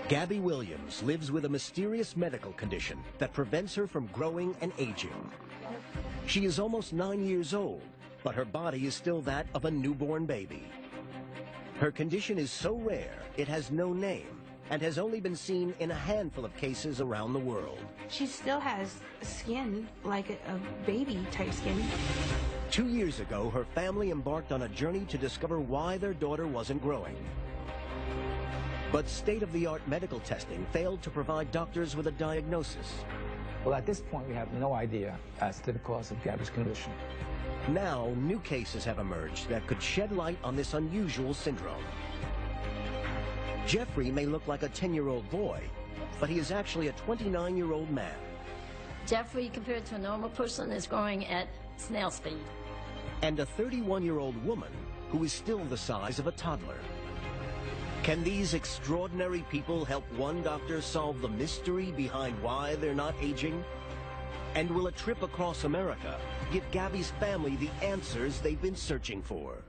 Gabby Williams lives with a mysterious medical condition that prevents her from growing and aging. She is almost 9 years old, but her body is still that of a newborn baby. Her condition is so rare, it has no name and has only been seen in a handful of cases around the world. She still has skin like a baby type skin. 2 years ago, her family embarked on a journey to discover why their daughter wasn't growing. But state-of-the-art medical testing failed to provide doctors with a diagnosis. Well, at this point, we have no idea as to the cause of Gabby's condition. Now, new cases have emerged that could shed light on this unusual syndrome. Jeffrey may look like a 10-year-old boy, but he is actually a 29-year-old man. Jeffrey, compared to a normal person, is growing at snail speed. And a 31-year-old woman who is still the size of a toddler. Can these extraordinary people help one doctor solve the mystery behind why they're not aging? And will a trip across America give Gabby's family the answers they've been searching for?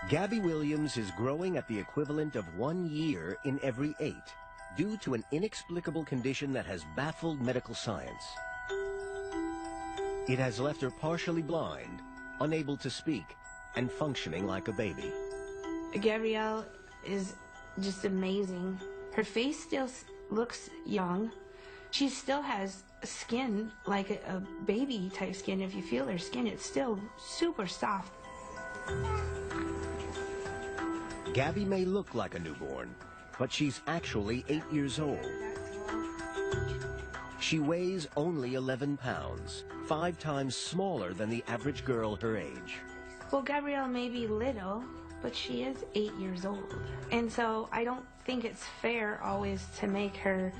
Gabby Williams is growing at the equivalent of 1 year in every 8, due to an inexplicable condition that has baffled medical science. It has left her partially blind, unable to speak, and functioning like a baby. Gabrielle is just amazing. Her face still looks young. She still has skin like a baby type skin. If you feel her skin, it's still super soft. Gabby may look like a newborn, but she's actually 8 years old. She weighs only 11 pounds, 5 times smaller than the average girl her age. Well, Gabrielle may be little, but she is 8 years old. And so I don't think it's fair always to make her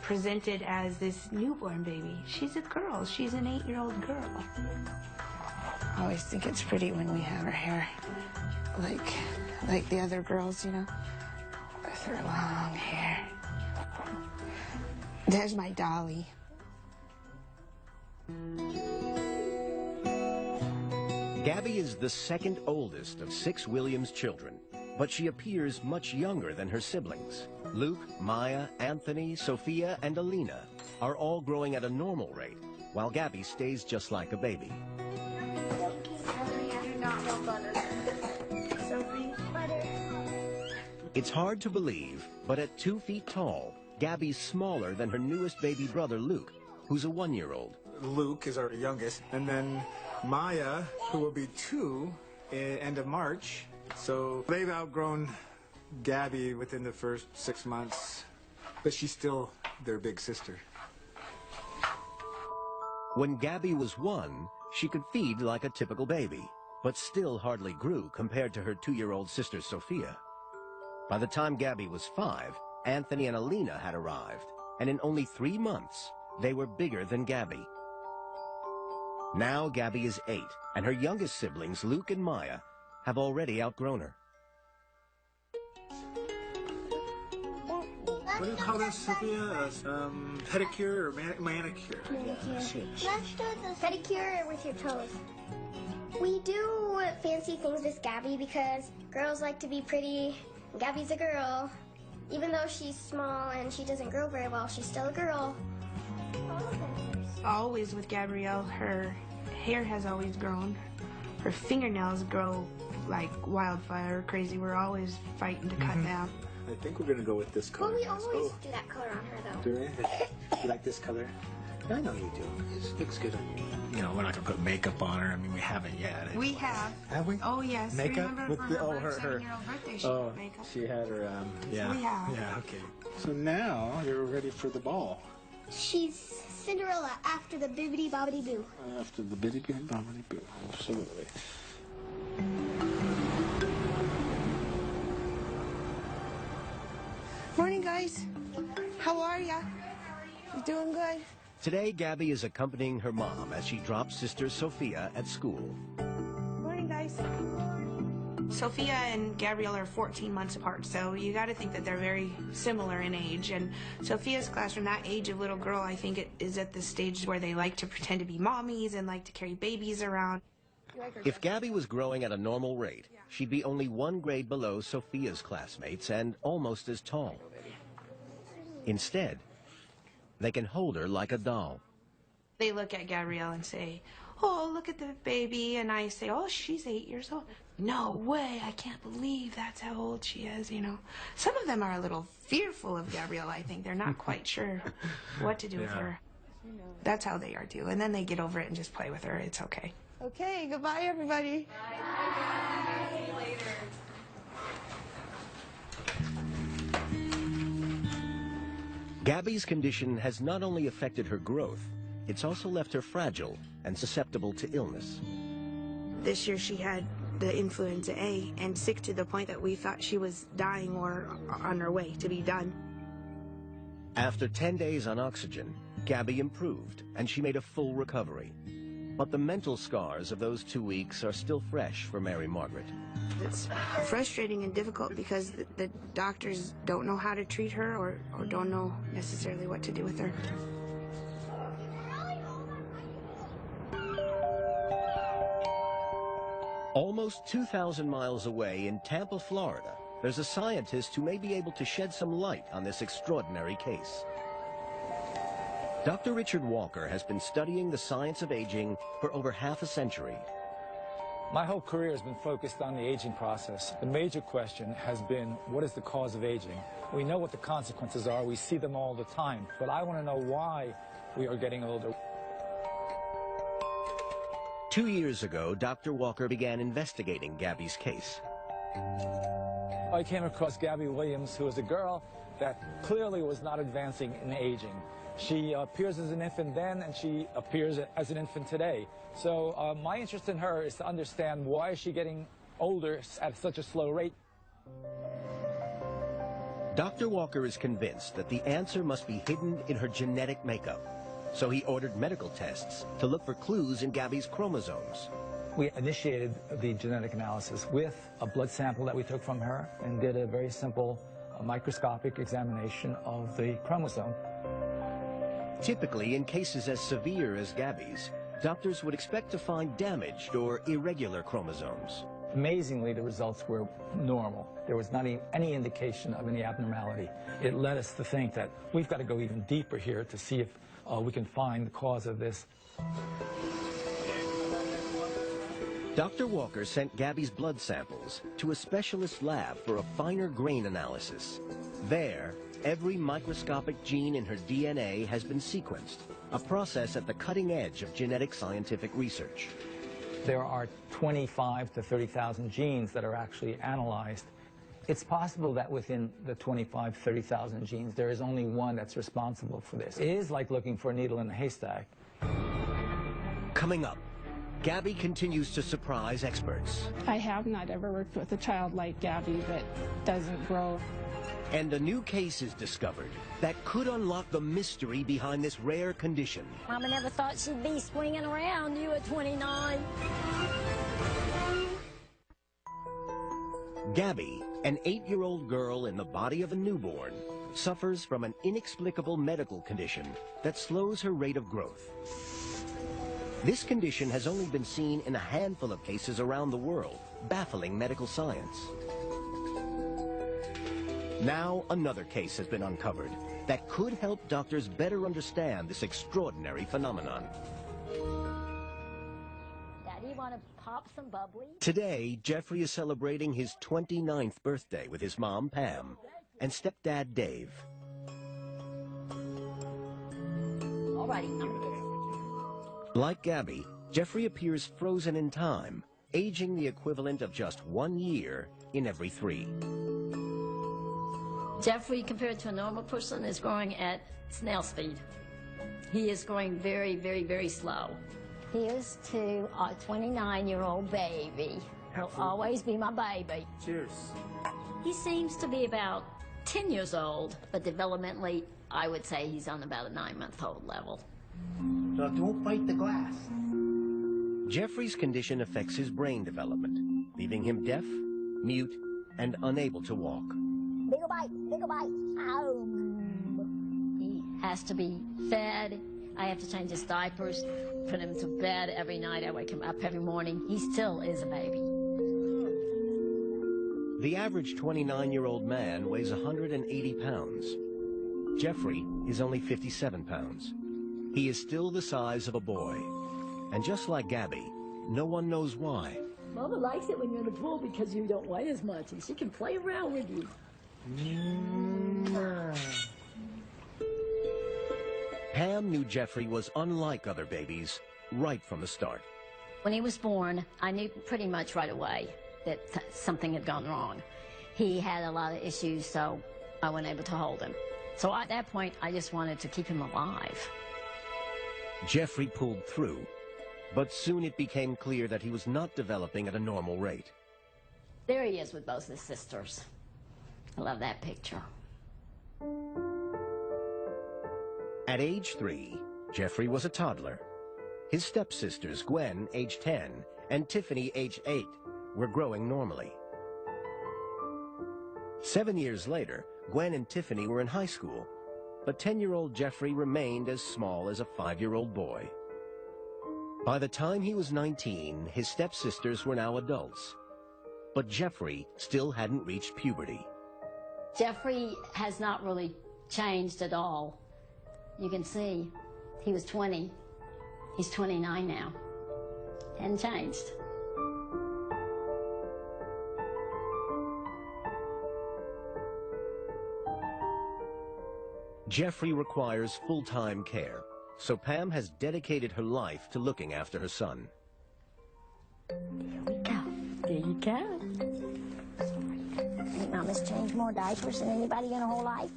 presented as this newborn baby. She's a girl. She's an 8-year-old girl. I always think it's pretty when we have her hair like the other girls, you know, with her long hair. There's my dolly. Gabby is the second oldest of 6 Williams children, but she appears much younger than her siblings. Luke, Maya, Anthony, Sophia, and Alina are all growing at a normal rate, while Gabby stays just like a baby. It's hard to believe, but at 2 feet tall, Gabby's smaller than her newest baby brother, Luke, who's a 1-year-old. Luke is our youngest, and then Maya, who will be 2 end of March. So they've outgrown Gabby within the first 6 months, but she's still their big sister. When Gabby was 1, she could feed like a typical baby, but still hardly grew compared to her 2-year-old sister, Sophia. By the time Gabby was 5, Anthony and Alina had arrived, and in only 3 months, they were bigger than Gabby. Now Gabby is 8, and her youngest siblings, Luke and Maya, have already outgrown her. What do you call this, Sophia? Pedicure or manicure? Let's do the pedicure with your toes. We do fancy things with Gabby because girls like to be pretty. Gabby's a girl. Even though she's small and she doesn't grow very well, she's still a girl. Always with Gabrielle, her hair has always grown. Her fingernails grow like wildfire, crazy. We're always fighting to cut down. I think we're going to go with this color. Well, we always do that color on her, though. Do we? You like this color? I know you do. It looks good on you. You know, we're not going to put makeup on her. I mean, we haven't yet. We have. Have we? Oh, yes. Makeup? Remember With for the, her, her 7-year-old birthday, she had makeup. She had her, yeah. We have. Yeah, okay. So now you're ready for the ball. She's Cinderella after the Bibbidi Bobbidi Boo. After the Bibbidi Bobbidi Boo. Absolutely. Morning, guys. How are ya? You doing good? Today, Gabby is accompanying her mom as she drops sister Sophia at school. Morning, guys. Sophia and Gabrielle are 14 months apart, so you got to think that they're very similar in age. And Sophia's classroom, that age of little girl, I think it is at the stage where they like to pretend to be mommies and like to carry babies around. If Gabby was growing at a normal rate, she'd be only 1 grade below Sophia's classmates and almost as tall. Instead, they can hold her like a doll. They look at Gabrielle and say, "Oh, look at the baby," and I say, "Oh, she's 8 years old." "No way, I can't believe that's how old she is," you know. Some of them are a little fearful of Gabrielle, I think. They're not quite sure what to do with her. That's how they are too. And then they get over it and just play with her. It's okay. Okay, goodbye, everybody. Bye. Later. Gabby's condition has not only affected her growth, it's also left her fragile and susceptible to illness. This year she had the influenza A and sick to the point that we thought she was dying or on her way to be done. After 10 days on oxygen, Gabby improved and she made a full recovery. But the mental scars of those 2 weeks are still fresh for Mary Margaret. It's frustrating and difficult because the doctors don't know how to treat her or don't know necessarily what to do with her. Almost 2,000 miles away in Tampa, Florida, there's a scientist who may be able to shed some light on this extraordinary case. Dr. Richard Walker has been studying the science of aging for over half a century. My whole career has been focused on the aging process. The major question has been, what is the cause of aging? We know what the consequences are. We see them all the time. But I want to know why we are getting older. 2 years ago, Dr. Walker began investigating Gabby's case. I came across Gabby Williams, who was a girl that clearly was not advancing in aging. She appears as an infant then, and she appears as an infant today. So my interest in her is to understand why is she getting older at such a slow rate. Dr. Walker is convinced that the answer must be hidden in her genetic makeup. So he ordered medical tests to look for clues in Gabby's chromosomes. We initiated the genetic analysis with a blood sample that we took from her and did a very simple microscopic examination of the chromosome. Typically, in cases as severe as Gabby's, doctors would expect to find damaged or irregular chromosomes. Amazingly, the results were normal. There was not any indication of any abnormality. It led us to think that we've got to go even deeper here to see if we can find the cause of this. Dr. Walker sent Gabby's blood samples to a specialist lab for a finer grain analysis. There, every microscopic gene in her DNA has been sequenced, a process at the cutting edge of genetic scientific research. There are 25 to 30,000 genes that are actually analyzed. It's possible that within the 25, 30,000 genes, there is only one that's responsible for this. It is like looking for a needle in a haystack. Coming up, Gabby continues to surprise experts. I have not ever worked with a child like Gabby that doesn't grow. And a new case is discovered that could unlock the mystery behind this rare condition. Mama never thought she'd be swinging around you at 29. Gabby, an 8-year-old girl in the body of a newborn, suffers from an inexplicable medical condition that slows her rate of growth. This condition has only been seen in a handful of cases around the world, baffling medical science. Now another case has been uncovered that could help doctors better understand this extraordinary phenomenon. Daddy, want to pop some bubbly? Today, Jeffrey is celebrating his 29th birthday with his mom, Pam, and stepdad, Dave. All righty, I'm going to get it. Like Gabby, Jeffrey appears frozen in time, aging the equivalent of just 1 year in every 3. Jeffrey, compared to a normal person, is growing at snail speed. He is growing very, very, very slow. Here's to our 29-year-old baby. He'll always be my baby. Cheers. He seems to be about 10 years old, but developmentally, I would say he's on about a 9-month-old level. So don't bite the glass. Jeffrey's condition affects his brain development, leaving him deaf mute, and unable to walk. Bigger bite, bigger bite. Ow. He has to be fed. I have to change his diapers, put him to bed every night. I wake him up every morning. He still is a baby. The average 29-year-old man weighs 180 pounds. Jeffrey is only 57 pounds. He is still the size of a boy. And just like Gabby, no one knows why. Mama likes it when you're in the pool because you don't weigh as much and she can play around with you. Pam knew Jeffrey was unlike other babies right from the start. When he was born, I knew pretty much right away that something had gone wrong. He had a lot of issues, so I wasn't able to hold him. So at that point, I just wanted to keep him alive. Jeffrey pulled through, but soon it became clear that he was not developing at a normal rate. There he is with both his sisters. I love that picture. At age 3, Jeffrey was a toddler. His stepsisters, Gwen, age 10, and Tiffany, age 8, were growing normally. 7 years later, Gwen and Tiffany were in high school, but 10-year-old Jeffrey remained as small as a 5-year-old boy. By the time he was 19, his stepsisters were now adults, but Jeffrey still hadn't reached puberty. Jeffrey has not really changed at all. You can see he was 20. He's 29 now. Hadn't changed. Jeffrey requires full-time care, so Pam has dedicated her life to looking after her son. There we go. There you go. Mama's changed more diapers than anybody in her whole life.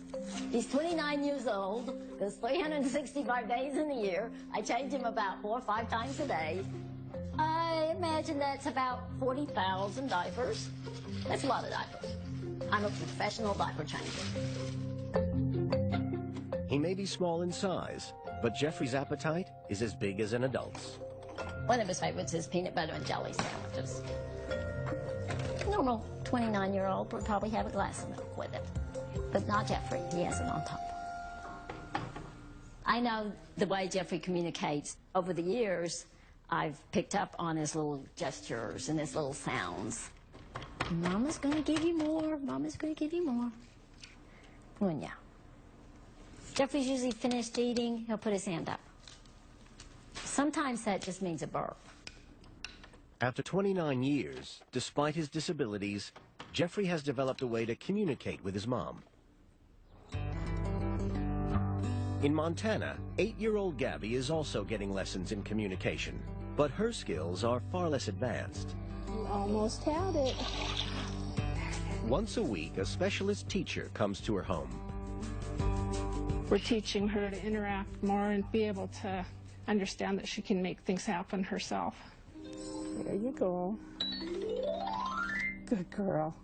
He's 29 years old. There's 365 days in a year. I change him about 4 or 5 times a day. I imagine that's about 40,000 diapers. That's a lot of diapers. I'm a professional diaper changer. He may be small in size, but Jeffrey's appetite is as big as an adult's. One of his favorites is peanut butter and jelly sandwiches. Normal 29-year-old would probably have a glass of milk with it, but not Jeffrey. He has it on top. I know the way Jeffrey communicates. Over the years, I've picked up on his little gestures and his little sounds. Mama's going to give you more. Mama's going to give you more. Well, yeah. Jeffrey's usually finished eating. He'll put his hand up. Sometimes that just means a burp. After 29 years, despite his disabilities, Jeffrey has developed a way to communicate with his mom. In Montana, 8-year-old Gabby is also getting lessons in communication, but her skills are far less advanced. You almost had it. Once a week, a specialist teacher comes to her home. We're teaching her to interact more and be able to understand that she can make things happen herself. There you go. Good girl.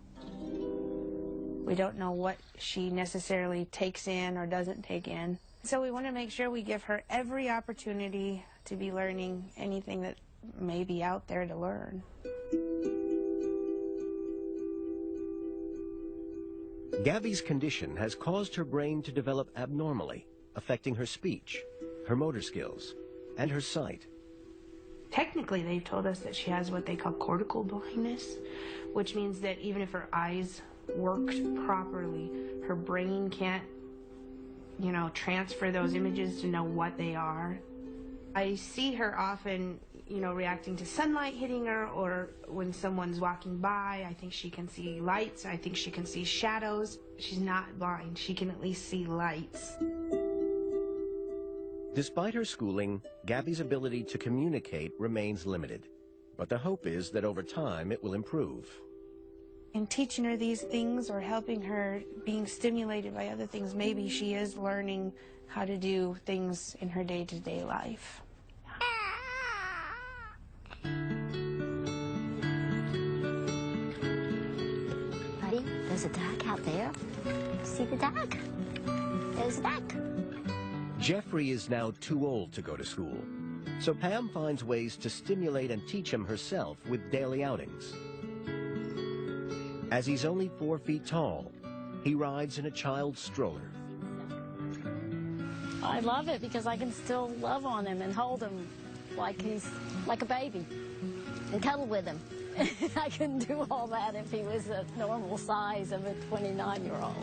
We don't know what she necessarily takes in or doesn't take in. So we want to make sure we give her every opportunity to be learning anything that may be out there to learn. Gabby's condition has caused her brain to develop abnormally, affecting her speech, her motor skills, and her sight. Technically, they've told us that she has what they call cortical blindness, which means that even if her eyes worked properly, her brain can't, transfer those images to know what they are. I see her often, reacting to sunlight hitting her, or when someone's walking by, I think she can see lights, I think she can see shadows. She's not blind, she can at least see lights. Despite her schooling, Gabby's ability to communicate remains limited, but the hope is that over time it will improve. In teaching her these things or helping her being stimulated by other things, maybe she is learning how to do things in her day-to-day life. Buddy, there's a duck out there. See the duck? There's a duck. Jeffrey is now too old to go to school, so Pam finds ways to stimulate and teach him herself with daily outings. As he's only 4 feet tall, he rides in a child's stroller. I love it because I can still love on him and hold him like he's like a baby and cuddle with him. I couldn't do all that if he was a normal size of a 29-year-old.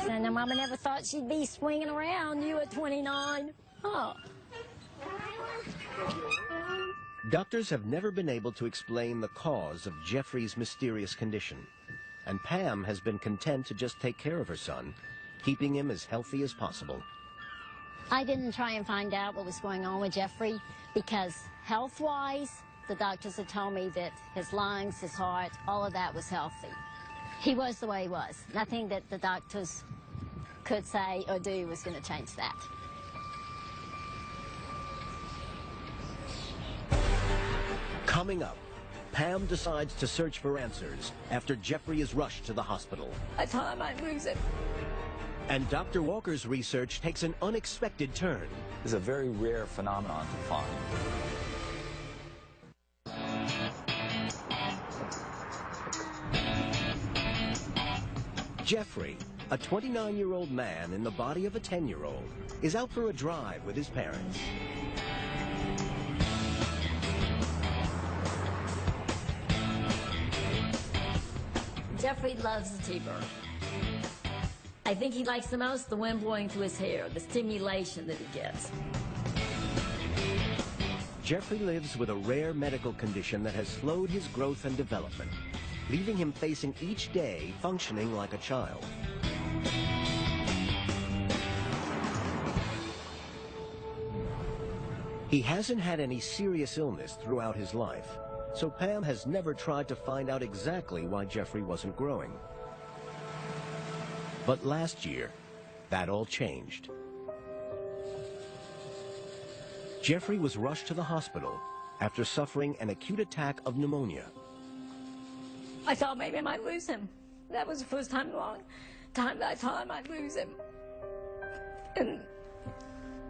So now Mama never thought she'd be swinging around you at 29. Huh. Doctors have never been able to explain the cause of Jeffrey's mysterious condition, and Pam has been content to just take care of her son, keeping him as healthy as possible. I didn't try and find out what was going on with Jeffrey because health-wise, the doctors had told me that his lungs, his heart, all of that was healthy. He was the way he was. Nothing that the doctors could say or do was going to change that. Coming up, Pam decides to search for answers after Jeffrey is rushed to the hospital. I thought I might lose him. And Dr. Walker's research takes an unexpected turn. It's a very rare phenomenon to find. Jeffrey, a 29-year-old man in the body of a 10-year-old, is out for a drive with his parents. Jeffrey loves the T-bird. I think he likes the most the wind blowing through his hair, the stimulation that he gets. Jeffrey lives with a rare medical condition that has slowed his growth and development, leaving him facing each day functioning like a child. He hasn't had any serious illness throughout his life, so Pam has never tried to find out exactly why Jeffrey wasn't growing. But last year, that all changed. Jeffrey was rushed to the hospital after suffering an acute attack of pneumonia. I thought maybe I might lose him. That was the first time in a long time that I thought I might lose him.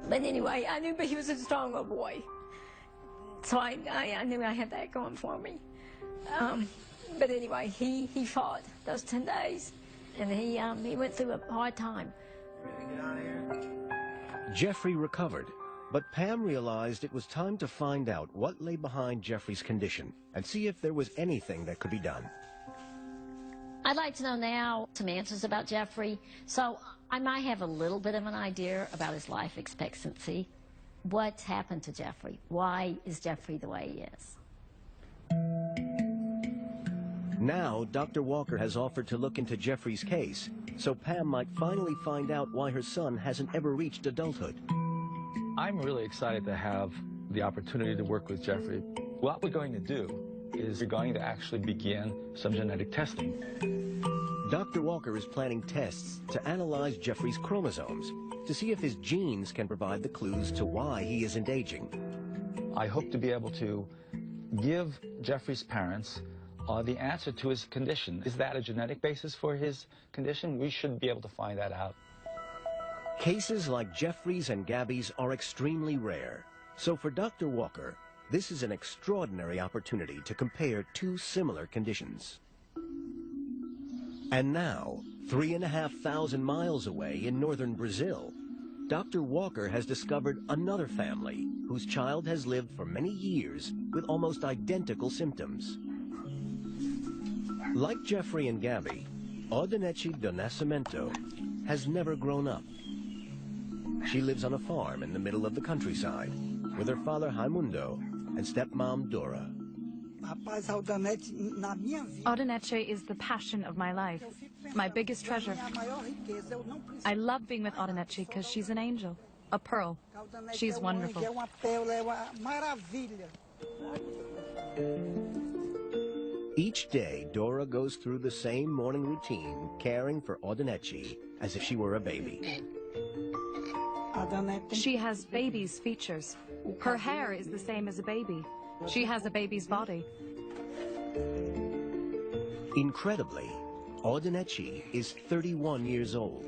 But anyway, I knew he was a strong little boy. So I knew I had that going for me. But anyway, he fought those 10 days, and he went through a hard time. Jeffrey recovered, but Pam realized it was time to find out what lay behind Jeffrey's condition and see if there was anything that could be done. I'd like to know now some answers about Jeffrey, so I might have a little bit of an idea about his life expectancy. What happened to Jeffrey? Why is Jeffrey the way he is? Now, Dr. Walker has offered to look into Jeffrey's case, so Pam might finally find out why her son hasn't ever reached adulthood. I'm really excited to have the opportunity to work with Jeffrey. What we're going to do is we're going to actually begin some genetic testing. Dr. Walker is planning tests to analyze Jeffrey's chromosomes to see if his genes can provide the clues to why he isn't aging. I hope to be able to give Jeffrey's parents the answer to his condition. Is that a genetic basis for his condition? We should be able to find that out. Cases like Jeffrey's and Gabby's are extremely rare. So for Dr. Walker, this is an extraordinary opportunity to compare two similar conditions. And now, 3,500 miles away in northern Brazil, Dr. Walker has discovered another family whose child has lived for many years with almost identical symptoms. Like Jeffrey and Gabby, Audinechi do Nascimento has never grown up. She lives on a farm in the middle of the countryside with her father Raimundo and stepmom Dora. Audinechi is the passion of my life, my biggest treasure. I love being with Audinechi because she's an angel, a pearl. She's wonderful. Each day, Dora goes through the same morning routine, caring for Audinechi as if she were a baby. She has baby's features. Her hair is the same as a baby. She has a baby's body. Incredibly, Audinechi is 31 years old.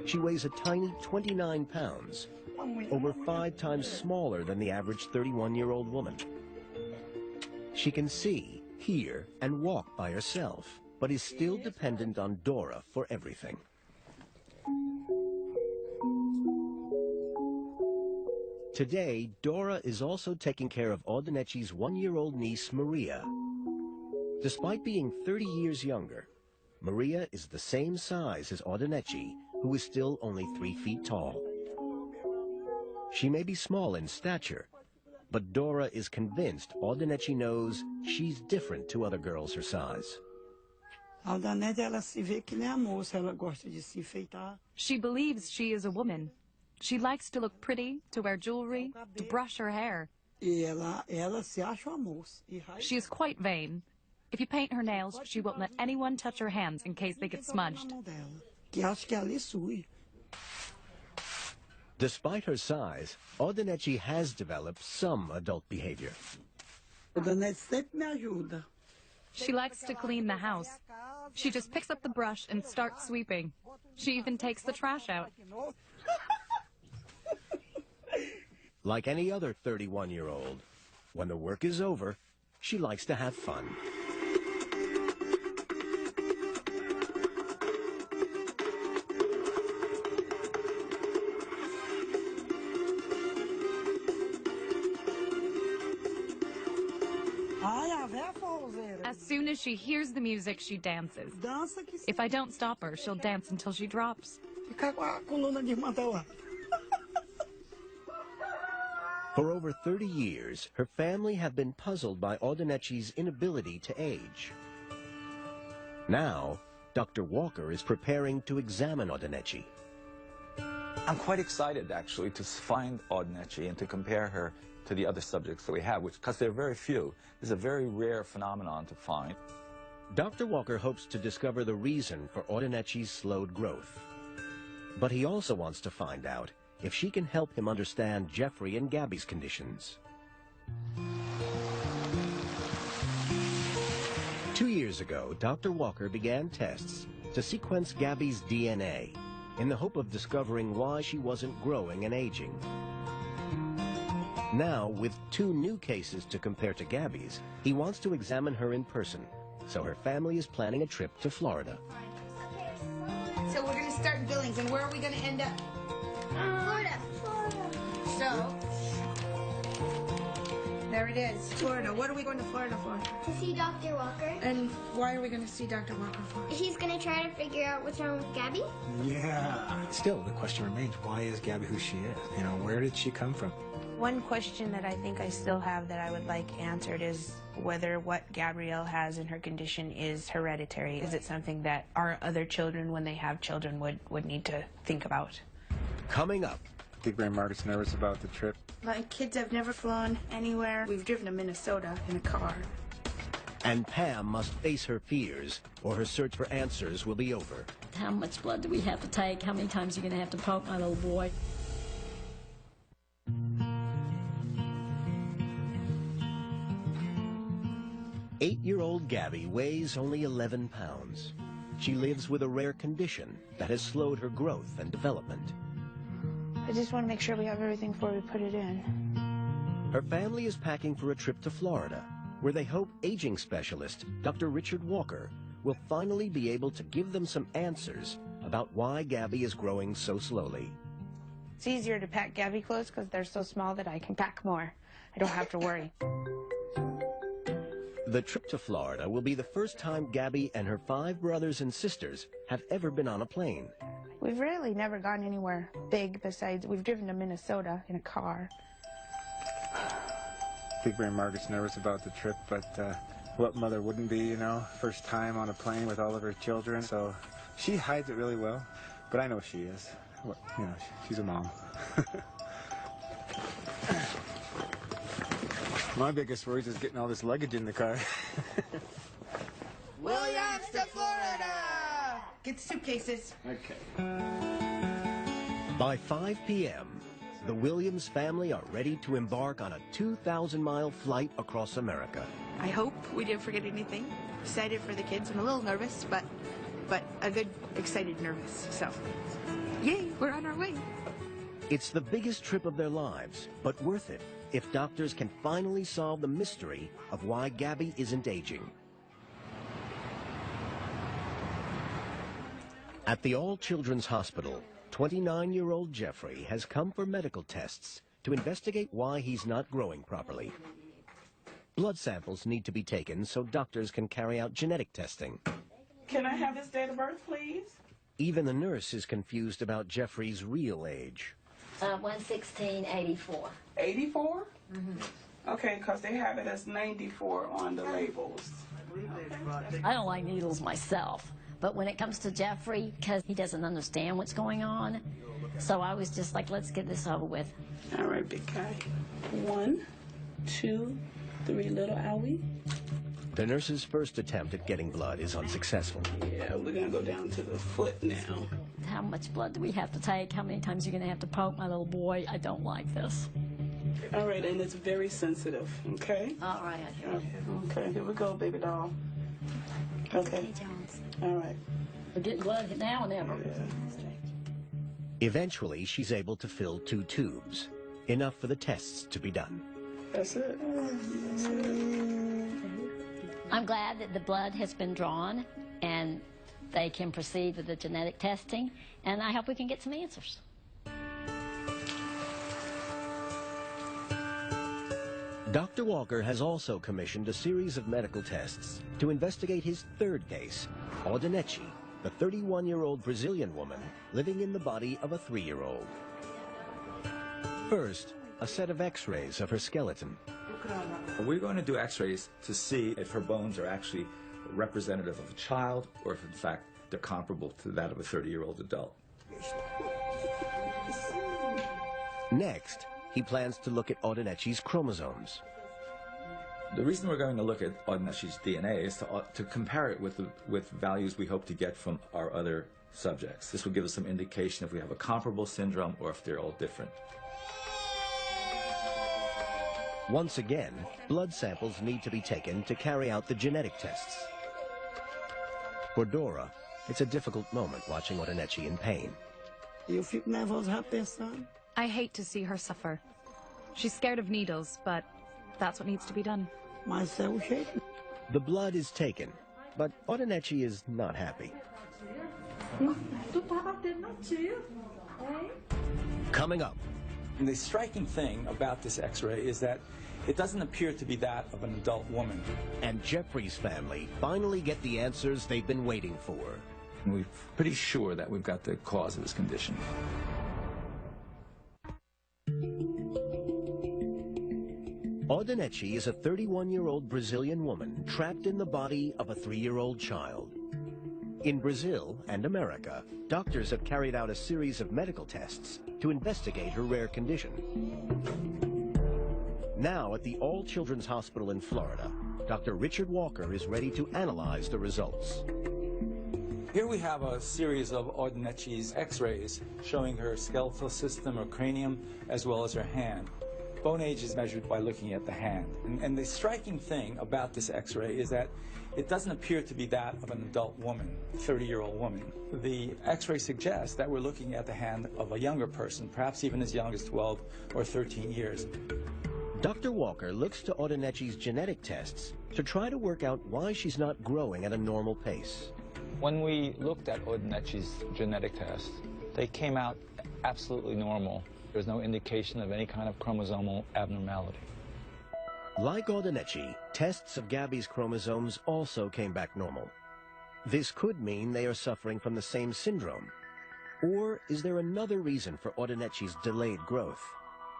She weighs a tiny 29 pounds over 5 times smaller than the average 31-year-old woman. She can see, hear, and walk by herself, but is still dependent on Dora for everything. Today, Dora is also taking care of Audeneci's 1-year-old niece, Maria. Despite being 30 years younger, Maria is the same size as Audeneci, who is still only 3 feet tall. She may be small in stature, but Dora is convinced Audeneci knows she's different to other girls her size. She believes she is a woman. She likes to look pretty, to wear jewelry, to brush her hair. She is quite vain. If you paint her nails, she won't let anyone touch her hands in case they get smudged. Despite her size, Audeneci has developed some adult behavior. She likes to clean the house. She just picks up the brush and starts sweeping. She even takes the trash out. Like any other 31-year-old, when the work is over, she likes to have fun. As soon as she hears the music, she dances. If I don't stop her, she'll dance until she drops. For over 30 years, her family have been puzzled by Audeneci's inability to age. Now, Dr. Walker is preparing to examine Audeneci. I'm quite excited, actually, to find Audeneci and to compare her to the other subjects that we have, because there are very few. This is a very rare phenomenon to find. Dr. Walker hopes to discover the reason for Audeneci's slowed growth. But he also wants to find out if she can help him understand Jeffrey and Gabby's conditions. 2 years ago, Dr. Walker began tests to sequence Gabby's DNA in the hope of discovering why she wasn't growing and aging. Now, with 2 new cases to compare to Gabby's, he wants to examine her in person, so her family is planning a trip to Florida. So we're going to start in Billings, and where are we going to end up? Florida. So, there it is, Florida. What are we going to Florida for? To see Dr. Walker. And why are we going to see Dr. Walker for? He's going to try to figure out what's wrong with Gabby. Yeah. Still, the question remains, why is Gabby who she is? You know, where did she come from? One question that I think I still have that I would like answered is whether what Gabrielle has in her condition is hereditary. Is it something that our other children, when they have children, would need to think about? Coming up. I think Ray Margaret's nervous about the trip. My kids have never flown anywhere. We've driven to Minnesota in a car. And Pam must face her fears, or her search for answers will be over. How much blood do we have to take? How many times are you going to have to poke my little boy? Eight-year-old Gabby weighs only 11 pounds. She lives with a rare condition that has slowed her growth and development. I just want to make sure we have everything before we put it in. Her family is packing for a trip to Florida, where they hope aging specialist Dr. Richard Walker will finally be able to give them some answers about why Gabby is growing so slowly. It's easier to pack Gabby clothes because they're so small that I can pack more. I don't have to worry. The trip to Florida will be the first time Gabby and her 5 brothers and sisters have ever been on a plane. We've really never gone anywhere big besides we've driven to Minnesota in a car. I think Ray Margaret's nervous about the trip, but what mother wouldn't be, you know? First time on a plane with all of her children, so she hides it really well, but I know she is. You know, she's a mom. My biggest worry is just getting all this luggage in the car. Williams to Florida! Get the suitcases. Okay. By 5 p.m., the Williams family are ready to embark on a 2,000-mile flight across America. I hope we didn't forget anything. Excited for the kids. I'm a little nervous, but a good, excited nervous. So, yay, we're on our way. It's the biggest trip of their lives, but worth it if doctors can finally solve the mystery of why Gabby isn't aging. At the All Children's Hospital, 29-year-old Jeffrey has come for medical tests to investigate why he's not growing properly. Blood samples need to be taken so doctors can carry out genetic testing. Can I have his date of birth, please? Even the nurse is confused about Jeffrey's real age. 1/16/84. 84? Mm-hmm. Okay, because they have it as 94 on the labels. I don't like needles myself, but when it comes to Jeffrey, because he doesn't understand what's going on, so I was just like, let's get this over with. All right, big guy. 1, 2, 3, little owie. The nurse's first attempt at getting blood is unsuccessful. Yeah, we're going to go down to the foot now. How much blood do we have to take? How many times are you going to have to poke my little boy? I don't like this. All right, and it's very sensitive, okay? All right. Okay, here we go, baby doll. Okay. All right. We're getting blood now and ever. Eventually, she's able to fill 2 tubes, enough for the tests to be done. That's it. That's it. I'm glad that the blood has been drawn and they can proceed with the genetic testing, and I hope we can get some answers. Dr. Walker has also commissioned a series of medical tests to investigate his third case, Audinechi, the 31-year-old Brazilian woman living in the body of a 3-year-old. First, a set of x-rays of her skeleton. We're going to do x-rays to see if her bones are actually representative of a child or if in fact they're comparable to that of a 30-year-old adult. Next, he plans to look at Audinechi's chromosomes. The reason we're going to look at Audinechi's DNA is to compare it with values we hope to get from our other subjects. This will give us some indication if we have a comparable syndrome or if they're all different. Once again, blood samples need to be taken to carry out the genetic tests. For Dora, it's a difficult moment watching Audinechi in pain. You feel nervous, happy, son? I hate to see her suffer. She's scared of needles, but that's what needs to be done. The blood is taken, but Audinechi is not happy. Coming up. And the striking thing about this x-ray is that it doesn't appear to be that of an adult woman. And Jeffrey's family finally get the answers they've been waiting for. And we're pretty sure that we've got the cause of his condition. Audinechi is a 31-year-old Brazilian woman trapped in the body of a 3-year-old child. In Brazil and America, doctors have carried out a series of medical tests to investigate her rare condition. Now, at the All Children's Hospital in Florida, Dr. Richard Walker is ready to analyze the results. Here we have a series of Audinechi's x-rays showing her skeletal system or cranium as well as her hand. Bone age is measured by looking at the hand. And the striking thing about this x-ray is that it doesn't appear to be that of an adult woman, a 30-year-old woman. The x-ray suggests that we're looking at the hand of a younger person, perhaps even as young as 12 or 13 years. Dr. Walker looks to Audinechi's genetic tests to try to work out why she's not growing at a normal pace. When we looked at Audinechi's genetic tests, they came out absolutely normal. There's no indication of any kind of chromosomal abnormality. Like Audinechi, tests of Gabby's chromosomes also came back normal. This could mean they are suffering from the same syndrome. Or is there another reason for Audinechi's delayed growth?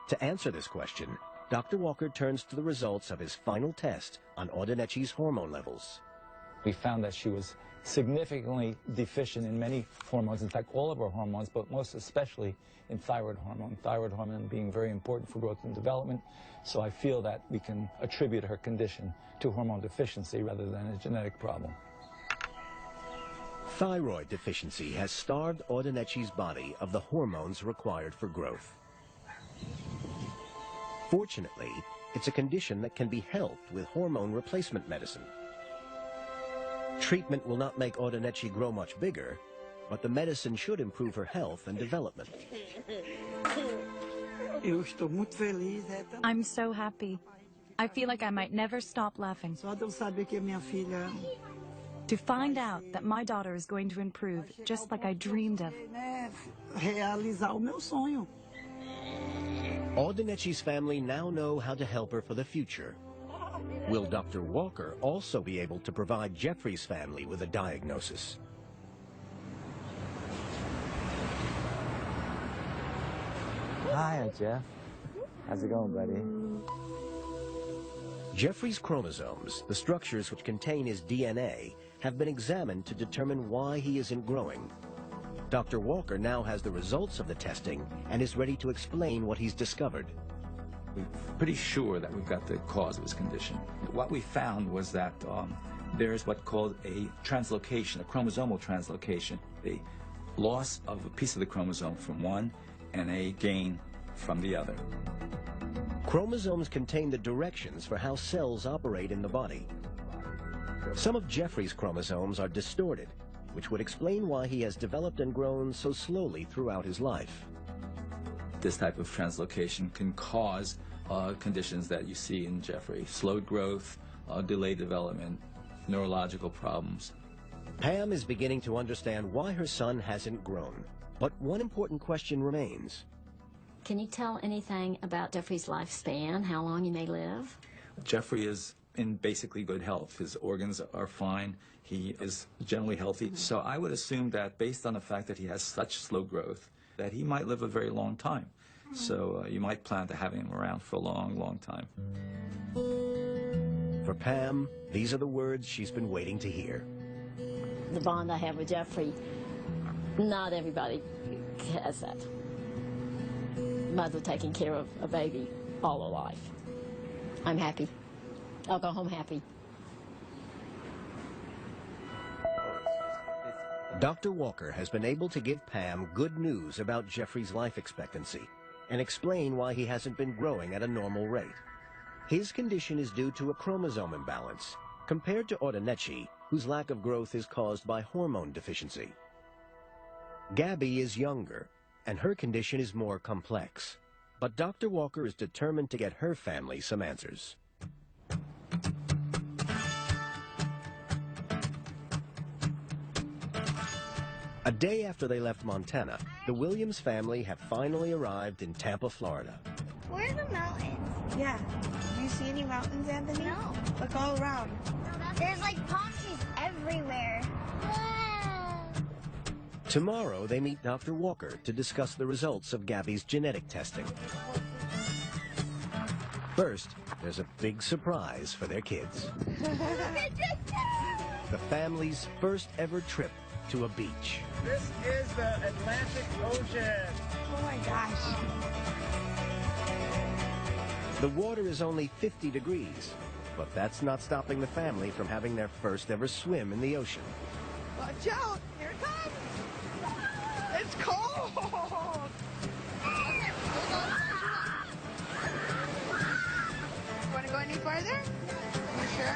To answer this question, Dr. Walker turns to the results of his final test on Audinechi's hormone levels. We found that she was significantly deficient in many hormones, in fact all of her hormones, but most especially in thyroid hormone being very important for growth and development. So I feel that we can attribute her condition to hormone deficiency rather than a genetic problem. Thyroid deficiency has starved Audinechi's body of the hormones required for growth. Fortunately, it's a condition that can be helped with hormone replacement medicine. Treatment will not make Audinechi grow much bigger, but the medicine should improve her health and development. Eu estou muito feliz. I'm so happy. I feel like I might never stop laughing. Só de eu saber que a minha filha To find out that my daughter is going to improve just like I dreamed of. realizar o meu sonho. Audenetchi's family now know how to help her for the future. Will Dr. Walker also be able to provide Jeffrey's family with a diagnosis? Hi, Jeff. How's it going, buddy? Jeffrey's chromosomes, the structures which contain his DNA, have been examined to determine why he isn't growing. Dr. Walker now has the results of the testing and is ready to explain what he's discovered. We're pretty sure that we've got the cause of his condition. What we found was that there's what's called a translocation, a chromosomal translocation, a loss of a piece of the chromosome from one and a gain from the other. Chromosomes contain the directions for how cells operate in the body. Some of Jeffrey's chromosomes are distorted, which would explain why he has developed and grown so slowly throughout his life. This type of translocation can cause conditions that you see in Jeffrey: slowed growth, delayed development, neurological problems. Pam is beginning to understand why her son hasn't grown. But one important question remains. Can you tell anything about Jeffrey's lifespan, how long he may live? Jeffrey is in basically good health. His organs are fine. He is generally healthy. So I would assume that based on the fact that he has such slow growth, that he might live a very long time. So you might plan to have him around for a long, long time. For Pam, these are the words she's been waiting to hear. The bond I have with Jeffrey, not everybody has that. Mother taking care of a baby all her life. I'm happy. I'll go home happy. Dr. Walker has been able to give Pam good news about Jeffrey's life expectancy and explain why he hasn't been growing at a normal rate. His condition is due to a chromosome imbalance, compared to Audenetchi, whose lack of growth is caused by hormone deficiency. Gabby is younger, and her condition is more complex. But Dr. Walker is determined to get her family some answers. A day after they left Montana, the Williams family have finally arrived in Tampa, Florida. Where are the mountains? Yeah. Do you see any mountains, Anthony? No. Look all around. There's like palm trees everywhere. Tomorrow, they meet Dr. Walker to discuss the results of Gabby's genetic testing. First, there's a big surprise for their kids. The family's first ever trip to a beach. This is the Atlantic Ocean. Oh my gosh. The water is only 50 degrees, but that's not stopping the family from having their first ever swim in the ocean. Watch out. Here it comes. It's cold. You want to go any farther? You sure?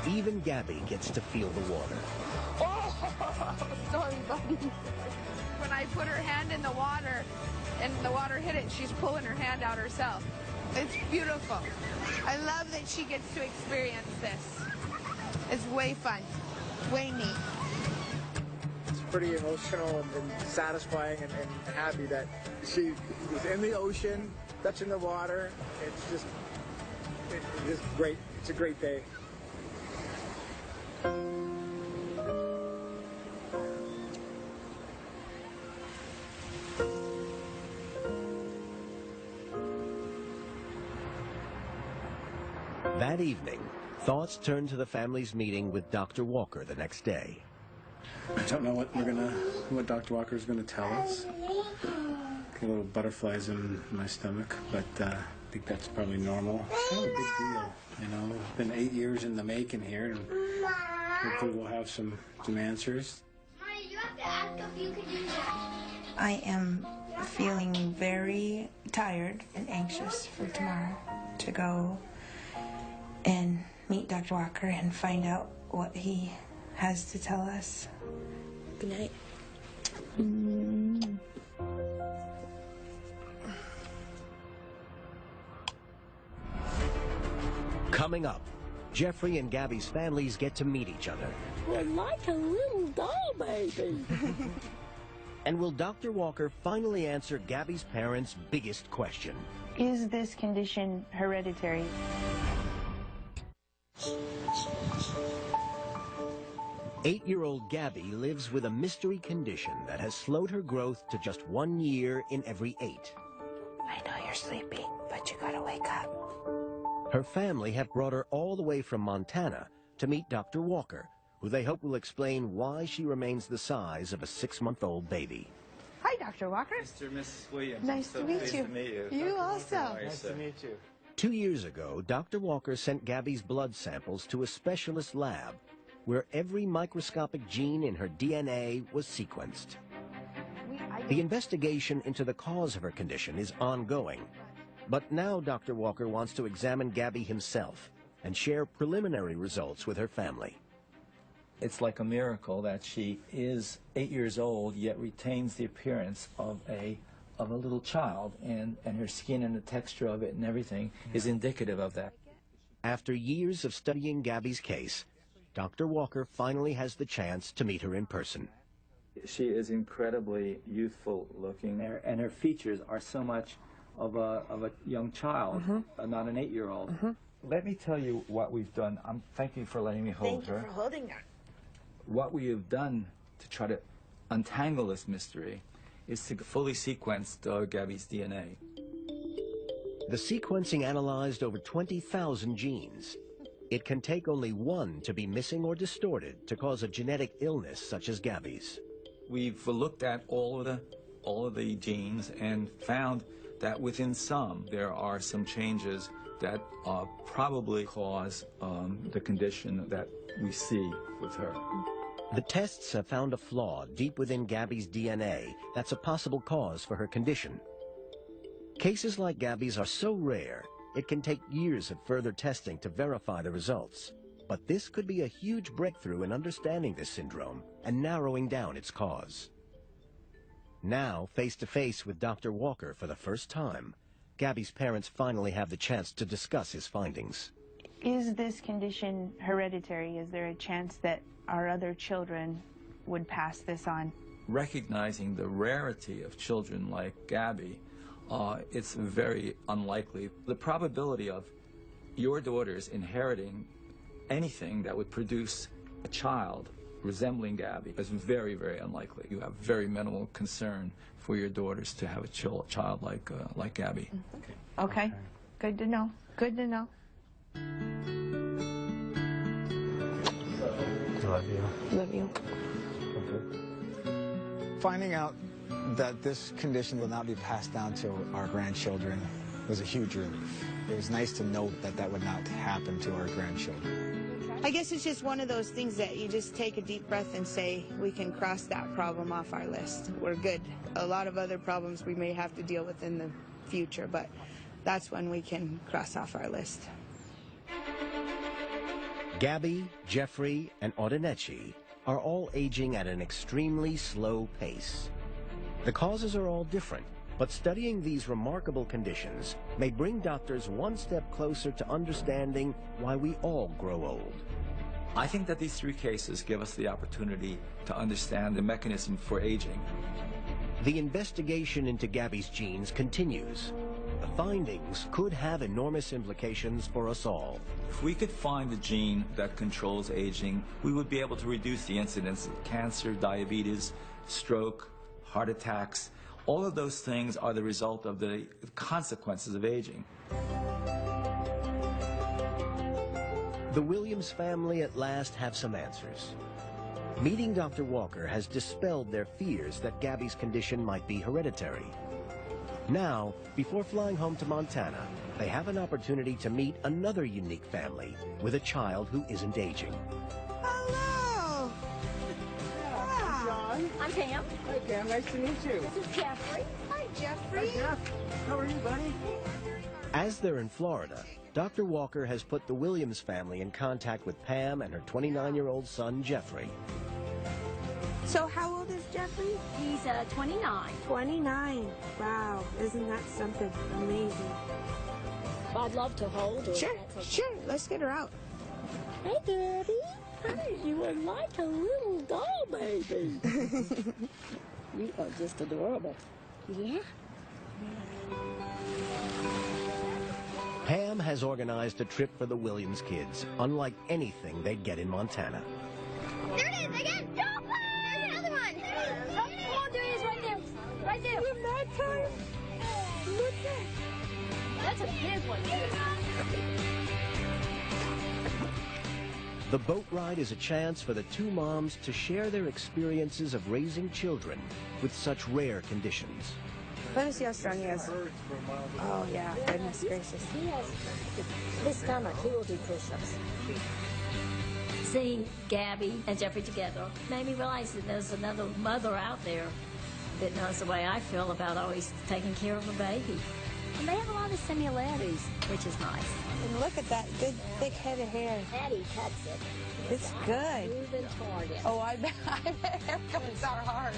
Even Gabby gets to feel the water. Oh, sorry, buddy. When I put her hand in the water and the water hit it, she's pulling her hand out herself. It's beautiful. I love that she gets to experience this. It's way fun, way neat. It's pretty emotional and satisfying and happy that she was in the ocean, touching the water. It's just great. It's a great day. That evening, thoughts turn to the family's meeting with Dr. Walker the next day. I don't know what Dr. Walker is gonna tell us. Got little butterflies in my stomach, but I think that's probably normal. It's not a big deal, you know. It's been 8 years in the making here, and hopefully we'll have some answers. Maya, you have to ask if you can do that. I am feeling very tired and anxious for tomorrow to go and meet Dr. Walker and find out what he has to tell us. Good night. Coming up, Jeffrey and Gabby's families get to meet each other. We're like a little doll baby. And will Dr. Walker finally answer Gabby's parents' biggest question? Is this condition hereditary? Eight-year-old Gabby lives with a mystery condition that has slowed her growth to just 1 year in every 8. I know you're sleepy, but you gotta wake up. Her family have brought her all the way from Montana to meet Dr. Walker, who they hope will explain why she remains the size of a 6-month-old baby. Hi, Dr. Walker. Mr. and Mrs. Williams. Nice to meet you. You also. Nice to meet you. 2 years ago, Dr. Walker sent Gabby's blood samples to a specialist lab where every microscopic gene in her DNA was sequenced. The investigation into the cause of her condition is ongoing, but now Dr. Walker wants to examine Gabby himself and share preliminary results with her family. It's like a miracle that she is 8 years old, yet retains the appearance of a little child, and her skin and the texture of it and everything is indicative of that. After years of studying Gabby's case, Dr. Walker finally has the chance to meet her in person. She is incredibly youthful looking, and her features are so much of a young child, not an 8-year-old. Let me tell you what we've done. Thank you for letting me hold her. Thank you for holding her. What we have done to try to untangle this mystery is to fully sequence Gabby's DNA. The sequencing analyzed over 20,000 genes. It can take only one to be missing or distorted to cause a genetic illness such as Gabby's. We've looked at all of the genes and found that within some there are some changes that probably cause the condition that we see with her. The tests have found a flaw deep within Gabby's DNA that's a possible cause for her condition. Cases like Gabby's are so rare, it can take years of further testing to verify the results. But this could be a huge breakthrough in understanding this syndrome and narrowing down its cause. Now, face to face with Dr. Walker for the first time, Gabby's parents finally have the chance to discuss his findings. Is this condition hereditary? Is there a chance that our other children would pass this on? Recognizing the rarity of children like Gabby, it's very unlikely. The probability of your daughters inheriting anything that would produce a child resembling Gabby is very, very unlikely. You have very minimal concern for your daughters to have a child like Gabby. Okay. Good to know. Good to know. Love you. Love you. Finding out that this condition will not be passed down to our grandchildren was a huge relief. It was nice to know that that would not happen to our grandchildren. I guess it's just one of those things that you just take a deep breath and say, we can cross that problem off our list. We're good. A lot of other problems we may have to deal with in the future, but that's when we can cross off our list. Gabby, Jeffrey, and Audinechi are all aging at an extremely slow pace. The causes are all different, but studying these remarkable conditions may bring doctors one step closer to understanding why we all grow old. I think that these 3 cases give us the opportunity to understand the mechanism for aging. The investigation into Gabby's genes continues. The findings could have enormous implications for us all. If we could find the gene that controls aging, we would be able to reduce the incidence of cancer, diabetes, stroke, heart attacks. All of those things are the result of the consequences of aging. The Williams family at last have some answers. Meeting Dr. Walker has dispelled their fears that Gabby's condition might be hereditary. Now, before flying home to Montana, they have an opportunity to meet another unique family with a child who isn't aging. Hello! I'm Pam. Hi, Pam. Nice to meet you. This is Jeffrey. Hi, Jeffrey. Hey, Jeff. How are you, buddy? As they're in Florida, Dr. Walker has put the Williams family in contact with Pam and her 29-year-old son, Jeffrey. So how old is Jeffrey? He's 29. 29. Wow, isn't that something amazing? I'd love to hold her. Sure, sure. Let's get her out. Hey, Daddy. Hey, you are like a little doll baby. You are just adorable. Yeah? Pam has organized a trip for the Williams kids, unlike anything they'd get in Montana. There it is again. Don't play. There's another one. Oh, come on, there he is, right there. Right there. Isn't that time? Look at. That's a big one. The boat ride is a chance for the two moms to share their experiences of raising children with such rare conditions. Let me see how strong he is. Oh, yeah. Goodness gracious. He has his stomach. He will do push-ups. Seeing Gabby and Jeffrey together made me realize that there's another mother out there that knows the way I feel about always taking care of a baby. And they have a lot of similarities, which is nice. And look at that good, thick head of hair. Patty cuts it. It's good. Moving toward it. Oh, I bet haircuts are hard.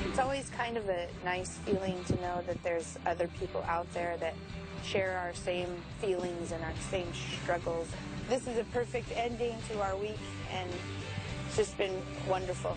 It's always kind of a nice feeling to know that there's other people out there that share our same feelings and our same struggles. This is a perfect ending to our week, and it's just been wonderful.